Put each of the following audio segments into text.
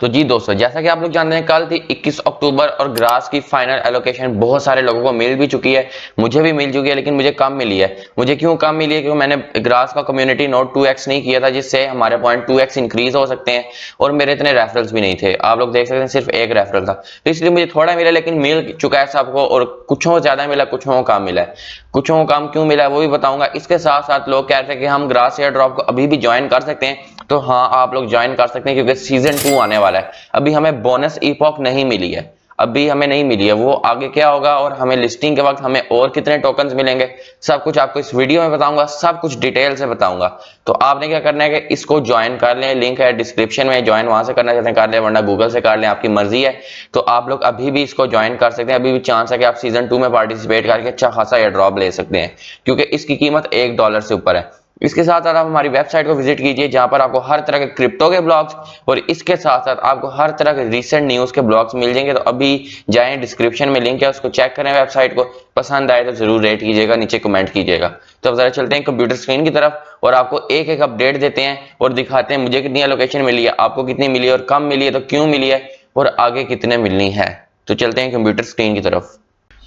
तो जी दोस्तों, जैसा कि आप लोग जानते हैं कल थी 21 अक्टूबर और ग्रास की फाइनल एलोकेशन बहुत सारे लोगों को मिल भी चुकी है, मुझे भी मिल चुकी है, लेकिन मुझे कम मिली है। मुझे क्यों कम मिली है? क्योंकि मैंने ग्रास का कम्युनिटी नोट 2x नहीं किया था, जिससे हमारे पॉइंट 2x इंक्रीज हो सकते हैं। और मेरे इतने रेफरल्स भी नहीं थे, आप लोग देख सकते हैं सिर्फ एक रेफरल था, तो इसलिए मुझे थोड़ा मिला, लेकिन मिल चुका है सबको। और कुछ ज्यादा मिला, कुछ कम मिला है। कुछ कम क्यों मिला है वो भी बताऊंगा। इसके साथ साथ लोग कह रहे थे कि हम ग्रास एयर ड्रॉप को अभी भी ज्वाइन कर सकते हैं, तो हाँ, आप लोग ज्वाइन कर सकते हैं, क्योंकि सीजन 2 आने वाला है। अभी हमें बोनस ईपॉक नहीं मिली है, अभी हमें नहीं मिली है, वो आगे क्या होगा और हमें लिस्टिंग के वक्त हमें और कितने टोकन्स मिलेंगे, सब कुछ आपको इस वीडियो में बताऊंगा, सब कुछ डिटेल से बताऊंगा। तो आपने क्या करना है कि इसको ज्वाइन कर लें, लिंक है डिस्क्रिप्शन में, ज्वाइन वहां से करना चाहते हैं कर लें, वरना गूगल से कर लें, आपकी मर्जी है। तो आप लोग अभी भी इसको ज्वाइन कर सकते हैं, अभी भी चांस है कि आप सीजन 2 में पार्टिसिपेट करके अच्छा खासा एयर ड्रॉप ले सकते हैं, क्योंकि इसकी कीमत $1 से ऊपर है। इसके साथ साथ आप हमारी वेबसाइट को विजिट कीजिए, जहां पर आपको हर तरह के क्रिप्टो के ब्लॉग्स और इसके साथ साथ आपको हर तरह के रीसेंट न्यूज के ब्लॉग्स मिल जाएंगे। तो अभी जाएं, डिस्क्रिप्शन में लिंक है, उसको चेक करें वेबसाइट को। पसंद आए तो जरूर रेट कीजिएगा, नीचे कमेंट कीजिएगा। तो अब जरा चलते हैं कंप्यूटर स्क्रीन की तरफ और आपको एक एक अपडेट देते हैं और दिखाते हैं मुझे कितनी एलोकेशन मिली है, आपको कितनी मिली है, और कम मिली है तो क्यों मिली है, और आगे कितने मिलनी है। तो चलते हैं कंप्यूटर स्क्रीन की तरफ।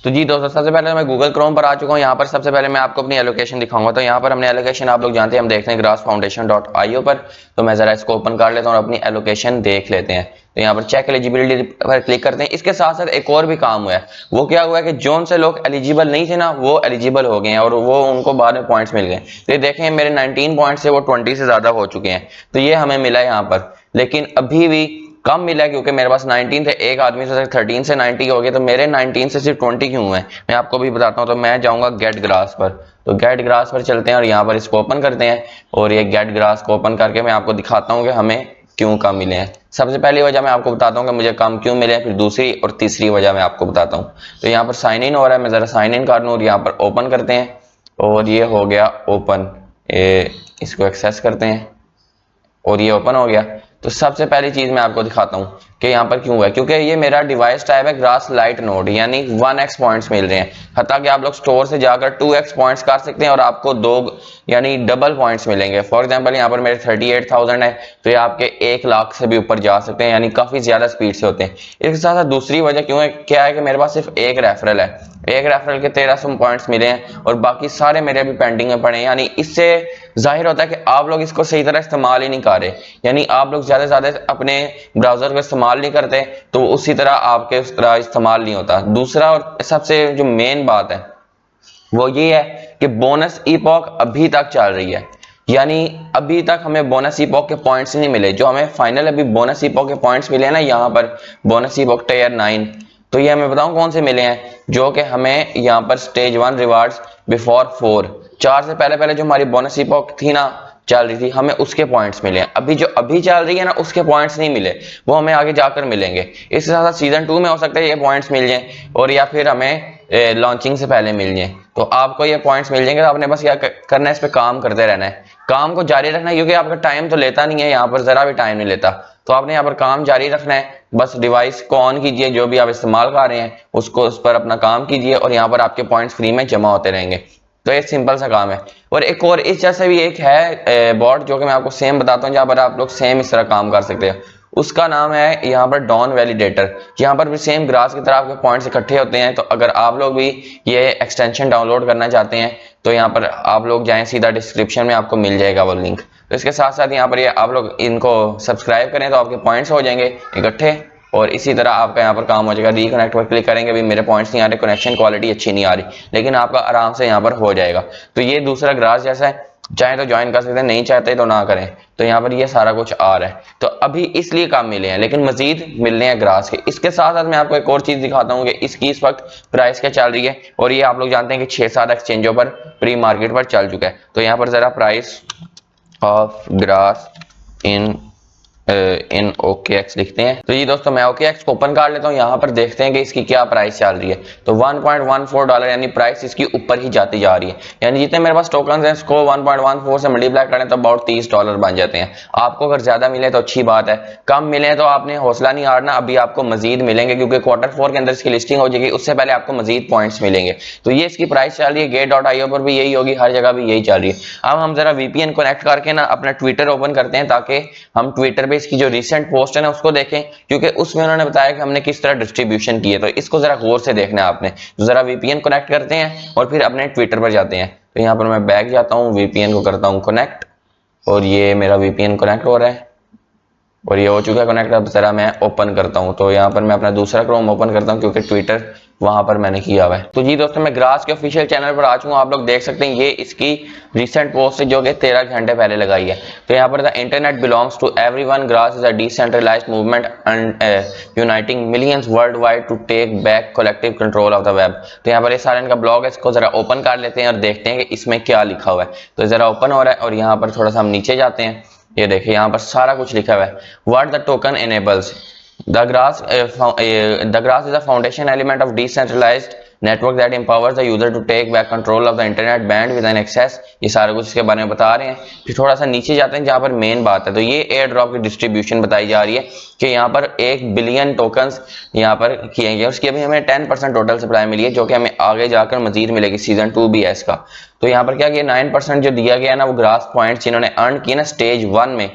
तो जी दोस्तों, सबसे पहले मैं गूगल क्रोम पर आ चुका हूँ। यहाँ पर सबसे पहले मैं आपको अपनी एलोकेशन दिखाऊंगा। तो यहाँ पर हमने एलोकेशन, आप लोग जानते हैं, हम देखते हैं grassfoundation.io पर। तो मैं जरा इसको ओपन कर लेता हूँ और अपनी एलोकेशन देख लेते हैं। तो यहाँ पर चेक एलिजिबिलिटी पर क्लिक करते हैं। इसके साथ साथ एक और भी काम हुआ है। वो क्या हुआ है कि जोन से लोग एलिजिबल नहीं थे ना, वो एलिजिबल हो गए हैं और वो उनको बाद में पॉइंट्स मिल गए। तो ये देखें, मेरे 19 पॉइंट से वो 20 से ज्यादा हो चुके हैं। तो ये हमें मिला है यहाँ पर, लेकिन अभी भी कम मिला है, क्योंकि मेरे पास 19 थे, एक आदमी से 13 से 90 हो गए। तो मेरे 19 से सिर्फ 20 क्यों हुए, मैं आपको भी बताता हूँ। तो मैं जाऊंगा गेट ग्रास पर। तो गेट ग्रास पर चलते हैं और यहाँ पर इसको ओपन करते हैं। और ये गेट ग्रास को ओपन करके मैं आपको दिखाता हूँ कि हमें क्यों कम मिले हैं। सबसे पहली वजह मैं आपको बताता हूँ कि मुझे कम क्यों मिले हैं, फिर दूसरी और तीसरी वजह मैं आपको बताता हूँ। तो यहाँ पर साइन इन हो रहा है, मैं जरा साइन इन कर लूँ और यहाँ पर ओपन करते हैं। और ये हो गया ओपन, इसको एक्सेस करते हैं और ये ओपन हो गया। तो सबसे पहली चीज मैं आपको दिखाता हूँ कि यहाँ पर क्यों हुआ है, क्योंकि ये मेरा डिवाइस टाइप है ग्रास लाइट नोड, यानी 1x पॉइंट्स मिल रहे हैं। हत्ता कि आप लोग स्टोर से जाकर 2x पॉइंट्स कर सकते हैं और आपको दो यानी डबल पॉइंट्स मिलेंगे। फॉर एग्जांपल यहाँ पर मेरे 38,000 है, तो ये आपके 1 लाख से भी ऊपर जा सकते हैं, यानी काफी ज्यादा स्पीड से होते हैं। इसके साथ साथ दूसरी वजह क्यों है, क्या है कि मेरे पास सिर्फ एक रेफरल है, एक रेफरल के 1300 पॉइंट्स मिले हैं और बाकी सारे मेरे अभी पेंडिंग में पड़े हैं। यानी इससे जाहिर होता है कि आप लोग इसको सही तरह इस्तेमाल ही नहीं कर रहे, यानी आप लोग ज्यादा से ज्यादा अपने ब्राउजर को इस्तेमाल नहीं करते, तो उसी तरह आपके उस तरह इस्तेमाल नहीं होता। दूसरा और सबसे जो मेन बात है वो ये है कि बोनस ईपॉक अभी तक चल रही है, यानी अभी तक हमें बोनस ईपॉक के पॉइंट्स नहीं मिले। जो हमें फाइनल अभी बोनस ईपॉक के पॉइंट्स मिले हैं ना, यहाँ पर बोनस ईपॉक टियर 9, तो ये हमें बताऊं कौन से मिले हैं, जो कि हमें यहाँ पर स्टेज 1 रिवार्ड्स बिफोर 4 से पहले पहले जो हमारी बोनस ईपॉक थी ना, चल रही थी, हमें उसके पॉइंट्स मिले हैं। अभी जो अभी चल रही है ना, उसके पॉइंट्स नहीं मिले, वो हमें आगे जाकर मिलेंगे। इसके साथ साथ सीजन 2 में हो सकता है ये पॉइंट्स मिल जाएं, और या फिर हमें लॉन्चिंग से पहले मिल जाए, तो आपको ये पॉइंट्स मिल जाएंगे। तो आपने बस क्या करना है, इस पे काम करते रहना है, काम को जारी रखना है, क्योंकि आपका टाइम तो लेता नहीं है, यहाँ पर जरा भी टाइम नहीं लेता। तो आपने यहाँ पर काम जारी रखना है, बस डिवाइस को ऑन कीजिए, जो भी आप इस्तेमाल कर रहे हैं उसको, उस पर अपना काम कीजिए, और यहाँ पर आपके पॉइंट्स फ्री में जमा होते रहेंगे। तो ये सिंपल सा काम है। और एक और इस जैसे भी एक है बॉट, जो कि मैं आपको सेम बताता हूँ, जहाँ पर आप लोग सेम इस तरह काम कर सकते हैं। उसका नाम है यहाँ पर डॉन वैलिडेटर। यहाँ पर भी सेम ग्रास की तरह आपके पॉइंट्स इकट्ठे होते हैं। तो अगर आप लोग भी ये एक्सटेंशन डाउनलोड करना चाहते हैं, तो यहाँ पर आप लोग जाएं, सीधा डिस्क्रिप्शन में आपको मिल जाएगा वो लिंक। तो इसके साथ साथ यहाँ पर ये आप लोग इनको सब्सक्राइब करें, तो आपके पॉइंट्स हो जाएंगे इकट्ठे, और इसी तरह आपका यहाँ पर काम हो जाएगा। रिकनेक्ट पर क्लिक करेंगे, भी मेरे पॉइंट्स नहीं आ रहे, कनेक्शन क्वालिटी अच्छी नहीं आ रही, लेकिन आपका आराम से यहाँ पर हो जाएगा। तो ये दूसरा ग्रास जैसा है, चाहे तो ज्वाइन कर सकते हैं, नहीं चाहते तो ना करें। तो यहाँ पर ये सारा कुछ आ रहा है। तो अभी इसलिए कम मिले हैं, लेकिन मजीद मिलने हैं ग्रास के। इसके साथ साथ मैं आपको एक और चीज दिखाता हूँ कि इसकी इस वक्त प्राइस क्या चल रही है। और ये आप लोग जानते हैं कि 6-7 एक्सचेंजों पर प्री मार्केट पर चल चुका है। तो यहाँ पर जरा price of grass in OKX लिखते हैं। तो ये दोस्तों, मैं OKX को ओपन कर लेता हूँ, यहाँ पर देखते हैं कि इसकी क्या प्राइस चल रही है। तो $1.14, यानी प्राइस इसकी ऊपर ही जाती जा रही है। यानी जितने मेरे पास टोकन हैं, इसको 1.14 से मल्टीप्लाई करें तो अबाउट $30 बन जाते हैं। आपको अगर ज्यादा मिले तो अच्छी बात है, कम मिले तो आपने हौसला नहीं हारना, अभी आपको मजीद मिलेंगे, क्योंकि Q4 के अंदर इसकी लिस्टिंग हो जाएगी, उससे पहले आपको मजीद पॉइंट्स मिलेंगे। तो ये इसकी प्राइस चल रही है। Gate.io पर भी यही होगी, हर जगह भी यही चल रही है। अब हम जरा VPN कनेक्ट करके ना अपना ट्विटर ओपन करते हैं, ताकि हम ट्विटर पे इसकी जो रिसेंट पोस्ट है ना उसको देखें, क्योंकि उसमें उन्होंने बताया कि हमने किस तरह डिस्ट्रीब्यूशन की है। तो इसको जरा गौर से देखना है आपने। तो जरा वीपीएन कनेक्ट करते हैं और फिर अपने ट्विटर पर जाते हैं। तो यहाँ पर मैं बैक जाता हूँ, वीपीएन को करता हूँ कनेक्ट, और ये मेरा वीपीएन कनेक्ट हो रहा है और ये हो चुका है कनेक्ट। अब जरा मैं ओपन करता हूं, तो यहाँ पर मैं अपना दूसरा क्रोम ओपन करता हूं क्योंकि ट्विटर वहां पर मैंने किया हुआ है। तो जी दोस्तों, मैं ग्रास के ऑफिशियल चैनल पर आ चुका हूं। आप लोग देख सकते हैं ये इसकी रिसेंट पोस्ट है जो कि 13 घंटे पहले लगाई है। तो यहाँ पर the internet belongs to everyone, grass is a decentralized movement and uniting millions world wide to take back collective control of the web. तो यहाँ पर ये सारा इनका ब्लॉग है, इसको जरा ओपन कर लेते हैं और देखते हैं कि इसमें क्या लिखा हुआ है। तो जरा ओपन हो रहा है और यहाँ पर थोड़ा सा हम नीचे जाते हैं। ये देखिए यहाँ पर सारा कुछ लिखा हुआ है। What the token enables the grass is a foundation element of decentralized network that empowers the user to take back control of the internet bandwidth and access। ये सारा कुछ इसके बारे में बता रहे हैं। फिर थोड़ा सा नीचे जाते हैं जहाँ पर मेन बात है। तो ये एयर ड्रॉप की डिस्ट्रीब्यूशन बताई जा रही है कि यहाँ पर 1 बिलियन टोकन्स यहाँ पर किए गए। उसकी अभी हमें 10% टोटल सप्लाई मिली है, जो कि हमें आगे जाकर मजीद मिलेगी सीजन 2 भी है इसका। तो यहाँ पर क्या किया, 9% जो दिया गया है ना वो ग्रास पॉइंट्स जिन्होंने अर्न किए ना स्टेज 1 में।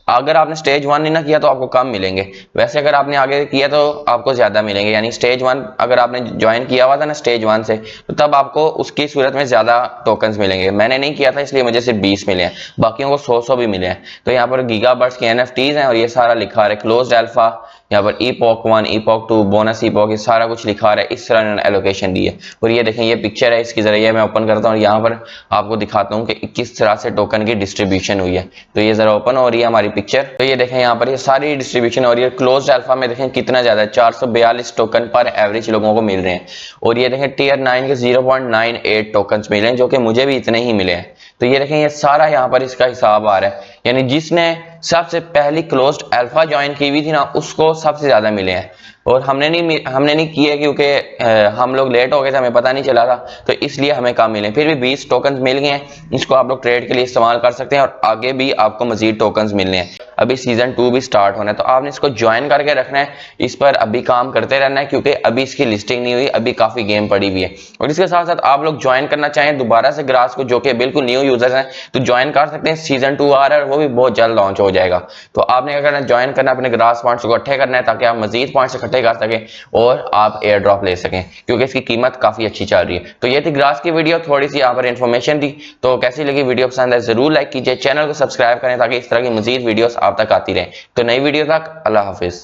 अगर आपने स्टेज 1 नहीं ना किया तो आपको कम मिलेंगे, वैसे अगर आपने आगे किया तो आपको ज्यादा मिलेंगे। यानी स्टेज 1 अगर आपने ज्वाइन किया हुआ था ना स्टेज 1 से, तो तब आपको उसकी सूरत में ज्यादा टोकन्स मिलेंगे। मैंने नहीं किया था इसलिए मुझे सिर्फ 20 मिले हैं, बाकियों को 100 भी मिले हैं। तो यहाँ पर गीगाबर्ट्स की एनएफटीज हैं और ये सारा लिखा रहा है क्लोज्ड अल्फा, यहाँ पर ईपॉक 1, ईपॉक 2, बोनस ईपॉक, ये सारा कुछ लिखा रहा है। इस तरह इन्होंने एलोकेशन दी है। और ये देखें ये पिक्चर है इसकी, जरा ये मैं ओपन करता हूँ और यहाँ पर आपको दिखाता हूँ कि किस तरह से टोकन की डिस्ट्रीब्यूशन हुई है। तो ये जरा ओपन हो रही है हमारी पिक्चर। तो ये देखें यहाँ पर ये सारी डिस्ट्रीब्यूशन हो रही है। क्लोज्ड अल्फा में देखें कितना ज्यादा है, 442 टोकन पर एवरेज लोगों को मिल रहे हैं। और ये देखें टियर 9 के 0.98 टोकन मिले हैं, जो कि मुझे भी इतने ही मिले हैं। तो ये देखें ये सारा यहाँ पर इसका हिसाब आ रहा है, यानी जिसने सबसे पहली क्लोज्ड अल्फा ज्वाइन की हुई थी ना उसको सबसे ज्यादा मिले हैं। और हमने नहीं किए क्योंकि हम लोग लेट हो गए थे, हमें पता नहीं चला था, तो इसलिए हमें कम मिले। फिर भी 20 टोकन मिल गए हैं, इसको आप लोग ट्रेड के लिए इस्तेमाल कर सकते हैं और आगे भी आपको मजीद टोकन मिलने हैं। अभी सीजन 2 भी स्टार्ट होना है, तो आपने इसको ज्वाइन करके रखना है, इस पर अभी काम करते रहना है क्योंकि अभी इसकी लिस्टिंग नहीं हुई, अभी काफी गेम पड़ी हुई है। और इसके साथ साथ आप लोग ज्वाइन करना चाहें दोबारा से ग्रास को, जो कि बिल्कुल न्यू यूजर्स हैं, तो ज्वाइन कर सकते हैं। सीजन 2 आ रहा है, वो भी बहुत जल्द लॉन्च हो जाएगा। तो आपने क्या करना है, ज्वाइन करना, अपने ग्रास पॉइंट्स को इकट्ठे करना है ताकि आप मजीद पॉइंट्स इकट्ठे कर सकें और आप एयर ड्रॉप ले सकें, क्योंकि इसकी कीमत काफी अच्छी चल रही है। तो ये थी ग्रास की वीडियो, थोड़ी सी यहाँ पर इन्फॉर्मेशन दी। तो कैसी लगी वीडियो, पसंद है जरूर लाइक कीजिए, चैनल को सब्सक्राइब करें ताकि इस तरह की मजीद वीडियोस आप तक आती रहे। तो नई वीडियो तक अल्लाह हाफिज।